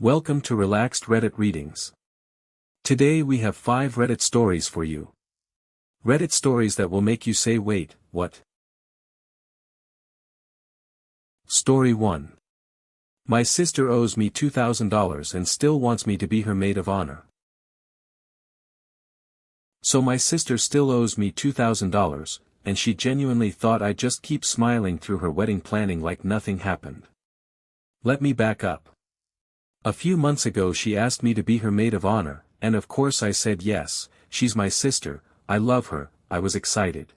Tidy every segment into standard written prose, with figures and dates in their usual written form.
Welcome to Relaxed Reddit Readings. Today we have 5 Reddit stories for you. Reddit stories that will make you say wait, what? Story 1. My sister owes me $2,000 and still wants me to be her maid of honor. So my sister still owes me $2,000, and she genuinely thought I'd just keep smiling through her wedding planning like nothing happened. Let me back up. A few months ago she asked me to be her maid of honor, and of course I said yes. She's my sister, I love her, I was excited.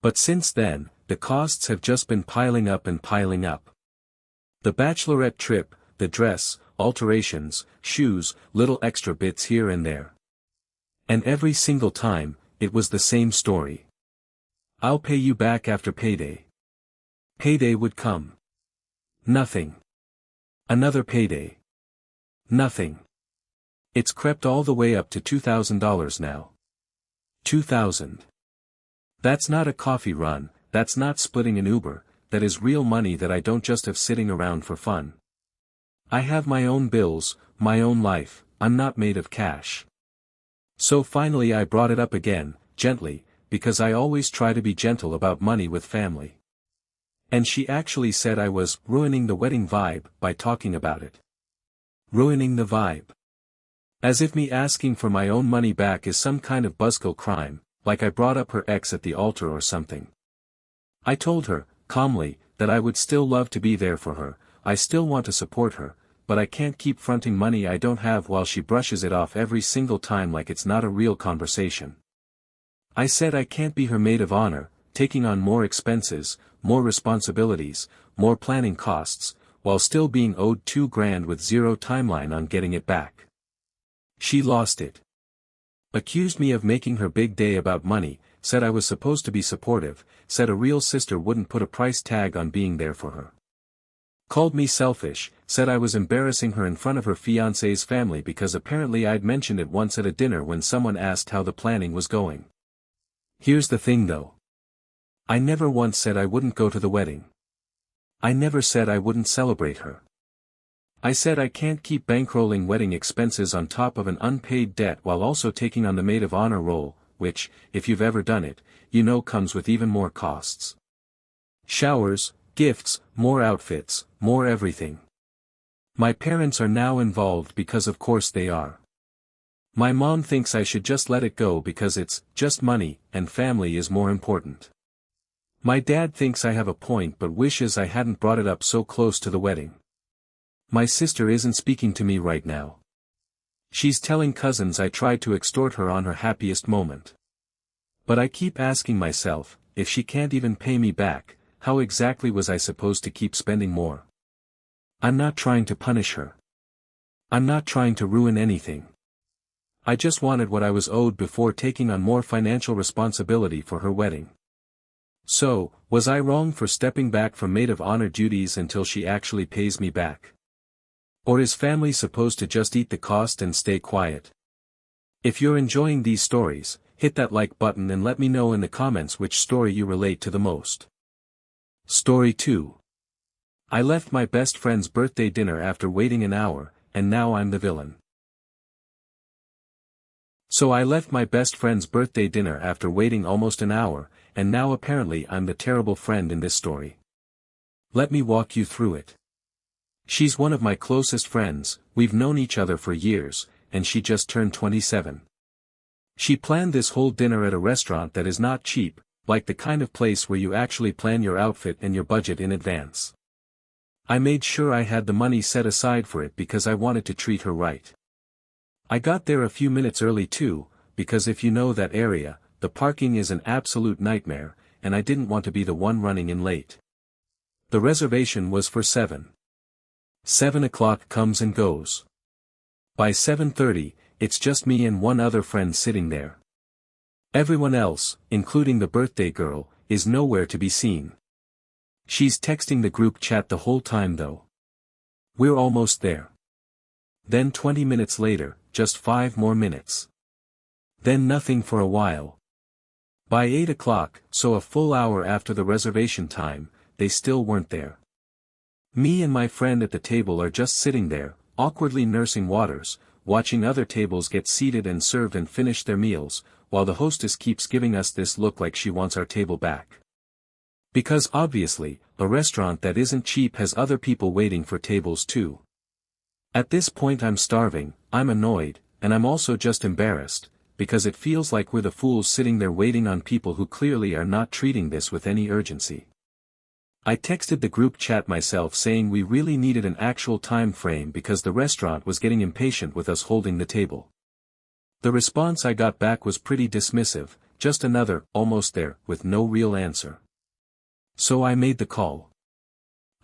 But since then, the costs have just been piling up and piling up. The bachelorette trip, the dress, alterations, shoes, little extra bits here and there. And every single time, it was the same story. I'll pay you back after payday. Payday would come. Nothing. Another payday. Nothing. It's crept all the way up to $2,000 now. $2,000. That's not a coffee run, that's not splitting an Uber, that is real money that I don't just have sitting around for fun. I have my own bills, my own life, I'm not made of cash. So finally I brought it up again, gently, because I always try to be gentle about money with family. And she actually said I was ruining the wedding vibe by talking about it. Ruining the vibe. As if me asking for my own money back is some kind of buzzkill crime, like I brought up her ex at the altar or something. I told her, calmly, that I would still love to be there for her, I still want to support her, but I can't keep fronting money I don't have while she brushes it off every single time like it's not a real conversation. I said I can't be her maid of honor, taking on more expenses, more responsibilities, more planning costs, while still being owed $2,000 with zero timeline on getting it back. She lost it. Accused me of making her big day about money, said I was supposed to be supportive, said a real sister wouldn't put a price tag on being there for her. Called me selfish, said I was embarrassing her in front of her fiancé's family because apparently I'd mentioned it once at a dinner when someone asked how the planning was going. Here's the thing though. I never once said I wouldn't go to the wedding. I never said I wouldn't celebrate her. I said I can't keep bankrolling wedding expenses on top of an unpaid debt while also taking on the maid of honor role, which, if you've ever done it, you know comes with even more costs. Showers, gifts, more outfits, more everything. My parents are now involved because of course they are. My mom thinks I should just let it go because it's just money, and family is more important. My dad thinks I have a point but wishes I hadn't brought it up so close to the wedding. My sister isn't speaking to me right now. She's telling cousins I tried to extort her on her happiest moment. But I keep asking myself, if she can't even pay me back, how exactly was I supposed to keep spending more? I'm not trying to punish her. I'm not trying to ruin anything. I just wanted what I was owed before taking on more financial responsibility for her wedding. So, was I wrong for stepping back from maid of honor duties until she actually pays me back? Or is family supposed to just eat the cost and stay quiet? If you're enjoying these stories, hit that like button and let me know in the comments which story you relate to the most. Story 2. I left my best friend's birthday dinner after waiting an hour, and now I'm the villain. So I left my best friend's birthday dinner after waiting almost an hour, and now apparently I'm the terrible friend in this story. Let me walk you through it. She's one of my closest friends, we've known each other for years, and she just turned 27. She planned this whole dinner at a restaurant that is not cheap, like the kind of place where you actually plan your outfit and your budget in advance. I made sure I had the money set aside for it because I wanted to treat her right. I got there a few minutes early too, because if you know that area, the parking is an absolute nightmare, and I didn't want to be the one running in late. The reservation was for 7. 7 o'clock comes and goes. By 7:30, it's just me and one other friend sitting there. Everyone else, including the birthday girl, is nowhere to be seen. She's texting the group chat the whole time though. We're almost there. Then 20 minutes later, just 5 more minutes. Then nothing for a while. By 8 o'clock, so a full hour after the reservation time, they still weren't there. Me and my friend at the table are just sitting there, awkwardly nursing Waters, watching other tables get seated and served and finish their meals, while the hostess keeps giving us this look like she wants our table back. Because obviously, a restaurant that isn't cheap has other people waiting for tables too. At this point I'm starving, I'm annoyed, and I'm also just embarrassed, because it feels like we're the fools sitting there waiting on people who clearly are not treating this with any urgency. I texted the group chat myself saying we really needed an actual time frame because the restaurant was getting impatient with us holding the table. The response I got back was pretty dismissive, just another, almost there, with no real answer. So I made the call.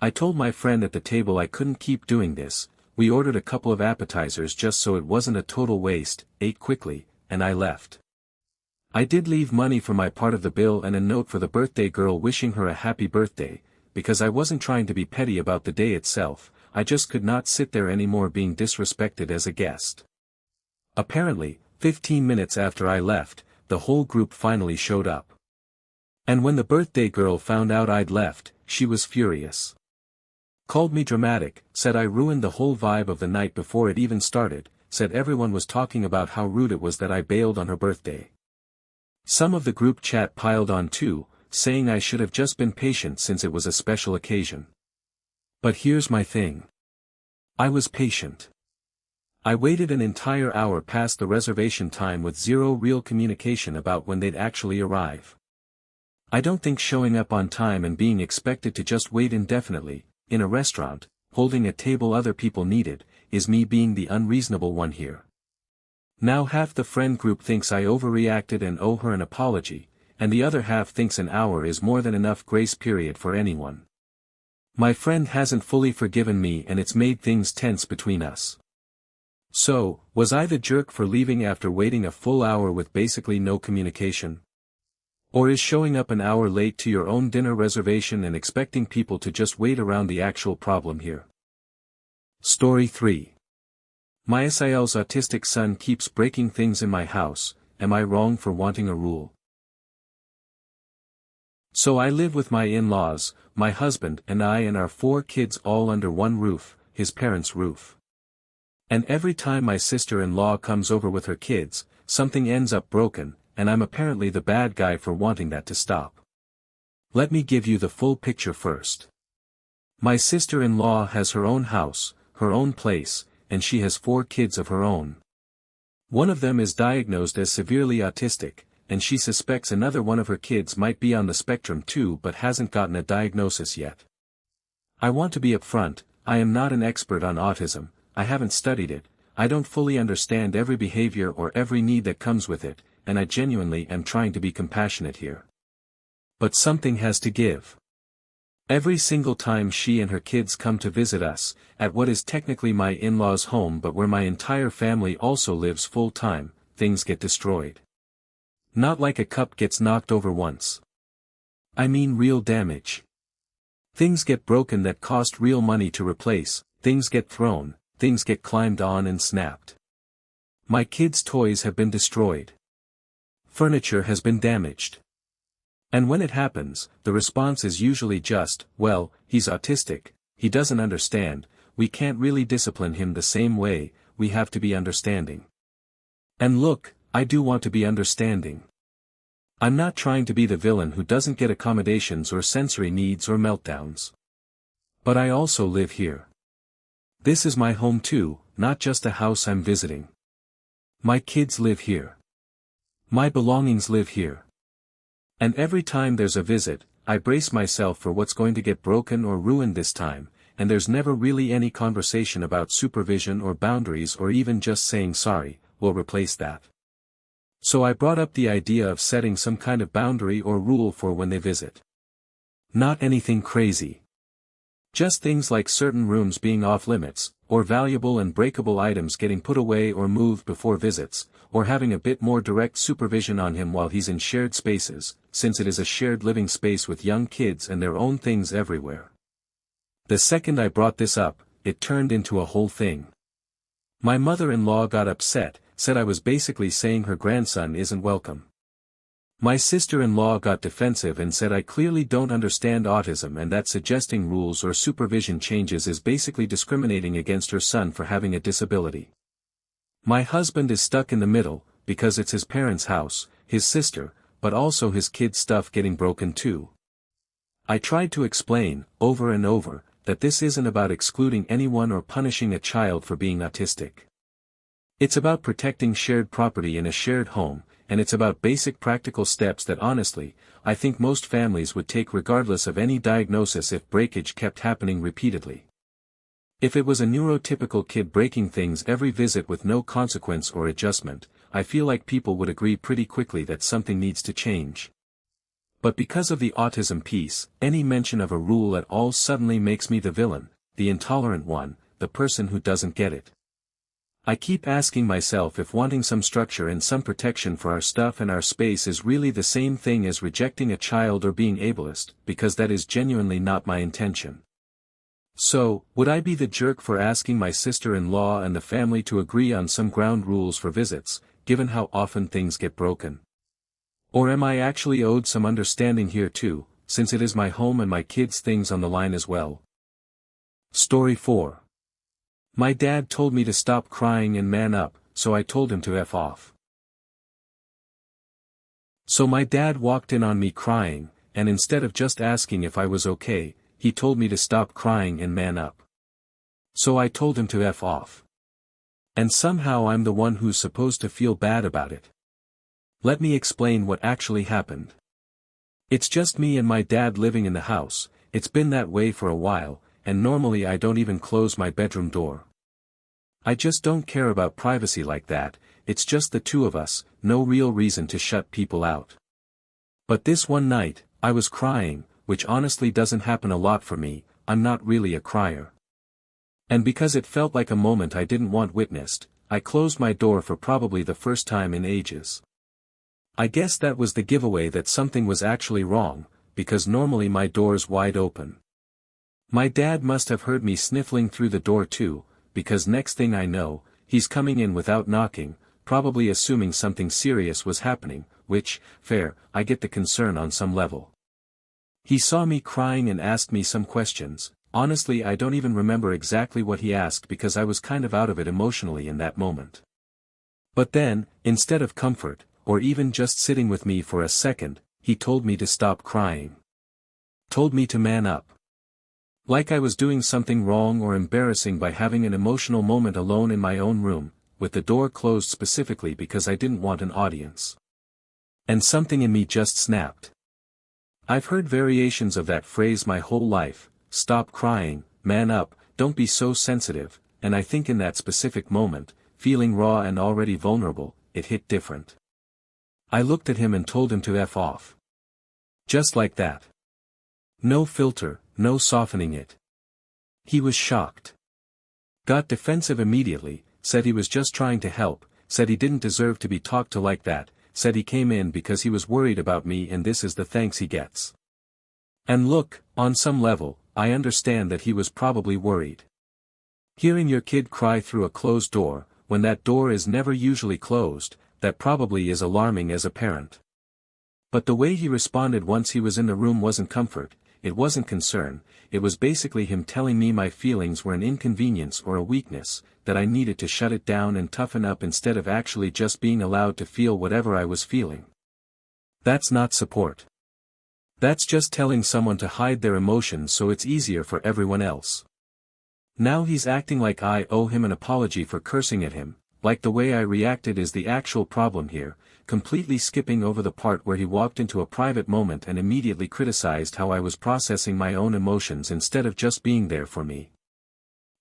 I told my friend at the table I couldn't keep doing this, we ordered a couple of appetizers just so it wasn't a total waste, ate quickly, and I left. I did leave money for my part of the bill and a note for the birthday girl wishing her a happy birthday, because I wasn't trying to be petty about the day itself, I just could not sit there anymore being disrespected as a guest. Apparently, 15 minutes after I left, the whole group finally showed up. And when the birthday girl found out I'd left, she was furious. Called me dramatic, said I ruined the whole vibe of the night before it even started, said everyone was talking about how rude it was that I bailed on her birthday. Some of the group chat piled on too, saying I should have just been patient since it was a special occasion. But here's my thing. I was patient. I waited an entire hour past the reservation time with zero real communication about when they'd actually arrive. I don't think showing up on time and being expected to just wait indefinitely, in a restaurant, holding a table other people needed, is me being the unreasonable one here. Now half the friend group thinks I overreacted and owe her an apology, and the other half thinks an hour is more than enough grace period for anyone. My friend hasn't fully forgiven me and it's made things tense between us. So, was I the jerk for leaving after waiting a full hour with basically no communication? Or is showing up an hour late to your own dinner reservation and expecting people to just wait around the actual problem here? Story 3. Mayasael's autistic son keeps breaking things in my house, am I wrong for wanting a rule? So I live with my in-laws, my husband and I and our 4 kids all under one roof, his parents' roof. And every time my sister-in-law comes over with her kids, something ends up broken, and I'm apparently the bad guy for wanting that to stop. Let me give you the full picture first. My sister-in-law has her own house, her own place, and she has 4 kids of her own. One of them is diagnosed as severely autistic, and she suspects another one of her kids might be on the spectrum too but hasn't gotten a diagnosis yet. I want to be upfront, I am not an expert on autism, I haven't studied it, I don't fully understand every behavior or every need that comes with it, and I genuinely am trying to be compassionate here. But something has to give. Every single time she and her kids come to visit us, at what is technically my in-laws' home but where my entire family also lives full-time, things get destroyed. Not like a cup gets knocked over once. I mean real damage. Things get broken that cost real money to replace, things get thrown, things get climbed on and snapped. My kids' toys have been destroyed. Furniture has been damaged. And when it happens, the response is usually just, well, he's autistic, he doesn't understand, we can't really discipline him the same way, we have to be understanding. And look, I do want to be understanding. I'm not trying to be the villain who doesn't get accommodations or sensory needs or meltdowns. But I also live here. This is my home too, not just a house I'm visiting. My kids live here. My belongings live here. And every time there's a visit, I brace myself for what's going to get broken or ruined this time, and there's never really any conversation about supervision or boundaries or even just saying sorry, we'll replace that. So I brought up the idea of setting some kind of boundary or rule for when they visit. Not anything crazy. Just things like certain rooms being off limits, or valuable and breakable items getting put away or moved before visits, or having a bit more direct supervision on him while he's in shared spaces, since it is a shared living space with young kids and their own things everywhere. The second I brought this up, it turned into a whole thing. My mother-in-law got upset, said I was basically saying her grandson isn't welcome. My sister-in-law got defensive and said I clearly don't understand autism and that suggesting rules or supervision changes is basically discriminating against her son for having a disability. My husband is stuck in the middle, because it's his parents' house, his sister, but also his kid's stuff getting broken too. I tried to explain, over and over, that this isn't about excluding anyone or punishing a child for being autistic. It's about protecting shared property in a shared home, and it's about basic practical steps that honestly, I think most families would take regardless of any diagnosis if breakage kept happening repeatedly. If it was a neurotypical kid breaking things every visit with no consequence or adjustment, I feel like people would agree pretty quickly that something needs to change. But because of the autism piece, any mention of a rule at all suddenly makes me the villain, the intolerant one, the person who doesn't get it. I keep asking myself if wanting some structure and some protection for our stuff and our space is really the same thing as rejecting a child or being ableist, because that is genuinely not my intention. So, would I be the jerk for asking my sister-in-law and the family to agree on some ground rules for visits, given how often things get broken? Or am I actually owed some understanding here too, since it is my home and my kids' things on the line as well? Story 4. My dad told me to stop crying and man up, so I told him to F off. So my dad walked in on me crying, and instead of just asking if I was okay, he told me to stop crying and man up. So I told him to F off. And somehow I'm the one who's supposed to feel bad about it. Let me explain what actually happened. It's just me and my dad living in the house. It's been that way for a while, and normally I don't even close my bedroom door. I just don't care about privacy like that, it's just the two of us, no real reason to shut people out. But this one night, I was crying, which honestly doesn't happen a lot for me, I'm not really a crier. And because it felt like a moment I didn't want witnessed, I closed my door for probably the first time in ages. I guess that was the giveaway that something was actually wrong, because normally my door's wide open. My dad must have heard me sniffling through the door too, because next thing I know, he's coming in without knocking, probably assuming something serious was happening, which, fair, I get the concern on some level. He saw me crying and asked me some questions. Honestly, I don't even remember exactly what he asked because I was kind of out of it emotionally in that moment. But then, instead of comfort, or even just sitting with me for a second, he told me to stop crying. Told me to man up. Like I was doing something wrong or embarrassing by having an emotional moment alone in my own room, with the door closed specifically because I didn't want an audience. And something in me just snapped. I've heard variations of that phrase my whole life, stop crying, man up, don't be so sensitive, and I think in that specific moment, feeling raw and already vulnerable, it hit different. I looked at him and told him to F off. Just like that. No filter, no softening it. He was shocked. Got defensive immediately, said he was just trying to help, said he didn't deserve to be talked to like that, said he came in because he was worried about me and this is the thanks he gets. And look, on some level, I understand that he was probably worried. Hearing your kid cry through a closed door, when that door is never usually closed, that probably is alarming as a parent. But the way he responded once he was in the room wasn't comfort, it wasn't concern, it was basically him telling me my feelings were an inconvenience or a weakness, that I needed to shut it down and toughen up instead of actually just being allowed to feel whatever I was feeling. That's not support. That's just telling someone to hide their emotions so it's easier for everyone else. Now he's acting like I owe him an apology for cursing at him, like the way I reacted is the actual problem here, completely skipping over the part where he walked into a private moment and immediately criticized how I was processing my own emotions instead of just being there for me.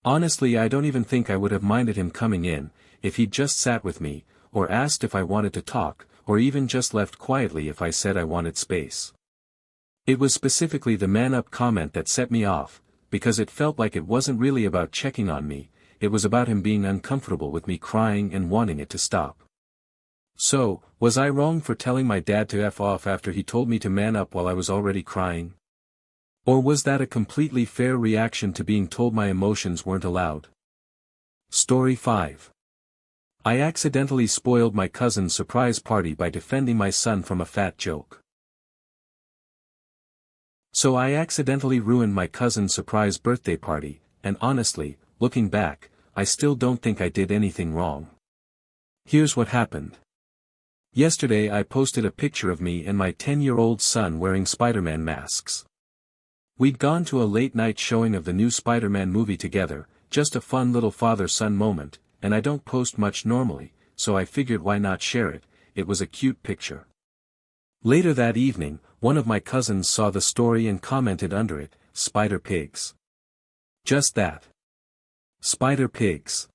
Honestly, I don't even think I would have minded him coming in, if he'd just sat with me, or asked if I wanted to talk, or even just left quietly if I said I wanted space. It was specifically the man-up comment that set me off, because it felt like it wasn't really about checking on me, it was about him being uncomfortable with me crying and wanting it to stop. So, was I wrong for telling my dad to F off after he told me to man up while I was already crying? Or was that a completely fair reaction to being told my emotions weren't allowed? Story 5. I accidentally spoiled my cousin's surprise party by defending my son from a fat joke. So I accidentally ruined my cousin's surprise birthday party, and honestly, looking back, I still don't think I did anything wrong. Here's what happened. Yesterday I posted a picture of me and my 10-year-old son wearing Spider-Man masks. We'd gone to a late-night showing of the new Spider-Man movie together, just a fun little father-son moment, and I don't post much normally, so I figured why not share it. It was a cute picture. Later that evening, one of my cousins saw the story and commented under it, "Spider pigs." Just that. Spider pigs.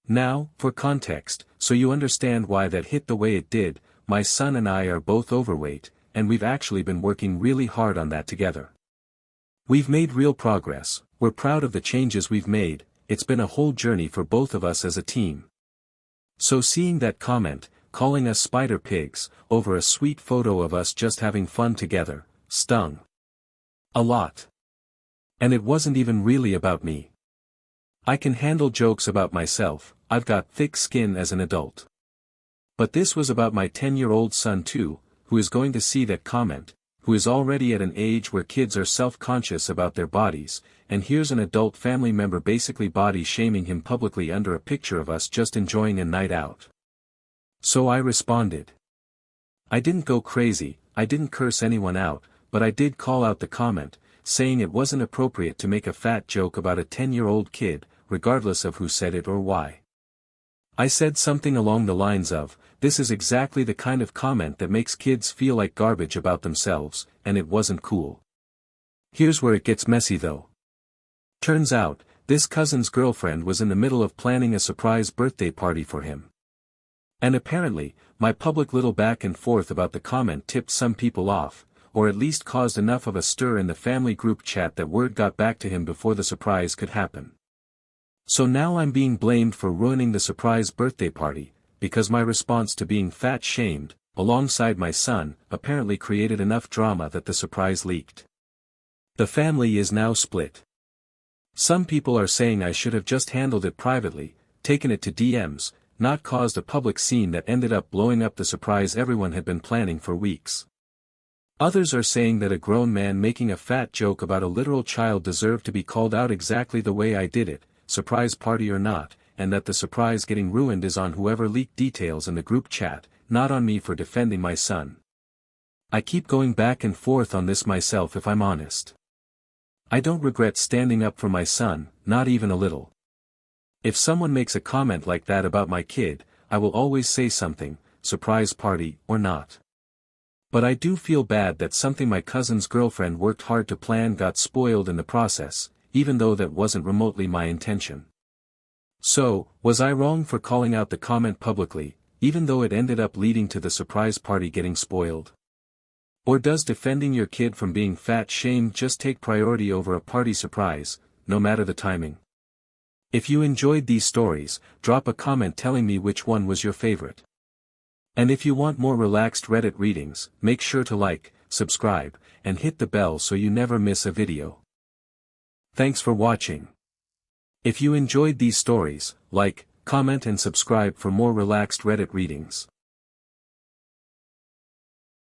Now, for context, so you understand why that hit the way it did, my son and I are both overweight, and we've actually been working really hard on that together. We've made real progress, we're proud of the changes we've made, it's been a whole journey for both of us as a team. So seeing that comment, calling us spider pigs, over a sweet photo of us just having fun together, stung a lot. And it wasn't even really about me. I can handle jokes about myself, I've got thick skin as an adult. But this was about my 10-year-old son too, who is going to see that comment, who is already at an age where kids are self-conscious about their bodies, and here's an adult family member basically body shaming him publicly under a picture of us just enjoying a night out. So I responded. I didn't go crazy, I didn't curse anyone out, but I did call out the comment, saying it wasn't appropriate to make a fat joke about a 10-year-old kid, regardless of who said it or why. I said something along the lines of, "This is exactly the kind of comment that makes kids feel like garbage about themselves, and it wasn't cool." Here's where it gets messy though. Turns out, this cousin's girlfriend was in the middle of planning a surprise birthday party for him. And apparently, my public little back and forth about the comment tipped some people off, or at least caused enough of a stir in the family group chat that word got back to him before the surprise could happen. So now I'm being blamed for ruining the surprise birthday party, because my response to being fat-shamed, alongside my son, apparently created enough drama that the surprise leaked. The family is now split. Some people are saying I should have just handled it privately, taken it to DMs, not caused a public scene that ended up blowing up the surprise everyone had been planning for weeks. Others are saying that a grown man making a fat joke about a literal child deserved to be called out exactly the way I did it, surprise party or not, and that the surprise getting ruined is on whoever leaked details in the group chat, not on me for defending my son. I keep going back and forth on this myself if I'm honest. I don't regret standing up for my son, not even a little. If someone makes a comment like that about my kid, I will always say something, surprise party or not. But I do feel bad that something my cousin's girlfriend worked hard to plan got spoiled in the process, even though that wasn't remotely my intention. So, was I wrong for calling out the comment publicly, even though it ended up leading to the surprise party getting spoiled? Or does defending your kid from being fat-shamed just take priority over a party surprise, no matter the timing? If you enjoyed these stories, drop a comment telling me which one was your favorite. And if you want more relaxed Reddit readings, make sure to like, subscribe, and hit the bell so you never miss a video. Thanks for watching. If you enjoyed these stories, like, comment and subscribe for more relaxed Reddit readings.